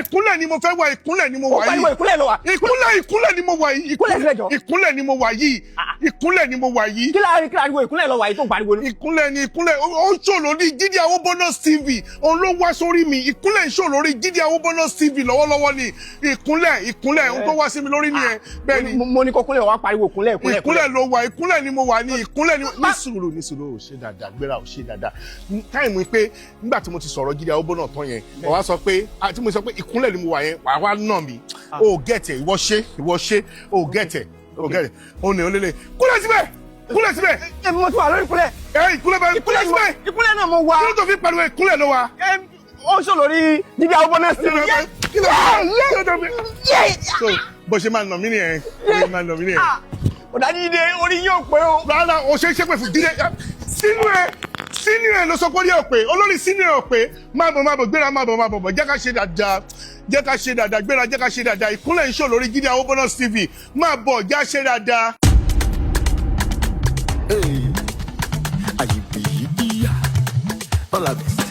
ìkúnlẹ̀ ni mo fẹ́ wá, ìkúnlẹ̀ ni mo wà yìí. Ìkúnlẹ̀ ni mo wà yìí. Ìkúnlẹ̀ ni mo wà yìí. Ìkúnlẹ̀ ni mo wà yìí. Kí láàrin ìkúnlẹ̀ lọ wà yìí tó ń pariwo ni. Ìkúnlẹ̀ ni ìkúnlẹ̀ ó ń ṣò lórí Jide Awobona TV. Òun ló wá sórí mi. Ìkúnlẹ̀ ń ṣò lórí Jide Awobona TV lọ́wọ́lọ́wọ́ ni. Ìkúnlẹ̀ òun tó wá sí mi lórí nìyẹn. Bẹ́ẹ̀ ni. Mo ní kó kúnlẹ̀ wá pariwo ìkúnlẹ̀. Ìkúnlẹ̀ ló wà, ìkúnlẹ̀ ni mo wà ní ìkúnlẹ̀ ní sùúrù ò ṣe dáadáa, gbéra ò ṣe dáadáa. Táìmù pé nígbà tí mo ti sọ̀rọ̀ Jide Awobona tán yẹn, wọ́n wá sọ pé tí mo sọ pé ìkúnlẹ̀ ni mo wà yẹn, wà wá nà mí. O gẹ̀tẹ̀, ìwọ ṣe, o gẹ̀tẹ̀. O ní olélẹ̀. Kúnlẹ̀ síbẹ̀. Èmi mo ti wà lórí ìkúnlẹ̀. Ìkúnlẹ̀ síbẹ̀. Ìkúnlẹ̀ náà mo wà. Kí ló tó fi pariwo ìkúnlẹ̀ ló wà? Ó ń ṣò lórí Jide Awobona TV. Bó ṣe máa nà mí nìyẹn. Ọ̀dájú Jide orí yóò pé o. Rárá, o ṣe é ṣépè fún Jide. Sínú ẹ̀ ló sọ pé ó rí ọ̀pẹ. Olórí sínú ẹ̀ ọ̀pẹ. Má bọ̀, gbéra má bọ̀. Jẹ́ ká ṣe dáadáa. Gbéra jẹ́ ká ṣe dáadáa. Ìkúnlẹ̀ ń ṣò lórí Jide Awobona TV. Má bọ̀, já ṣe dáadáa. Hey, are you be all of this?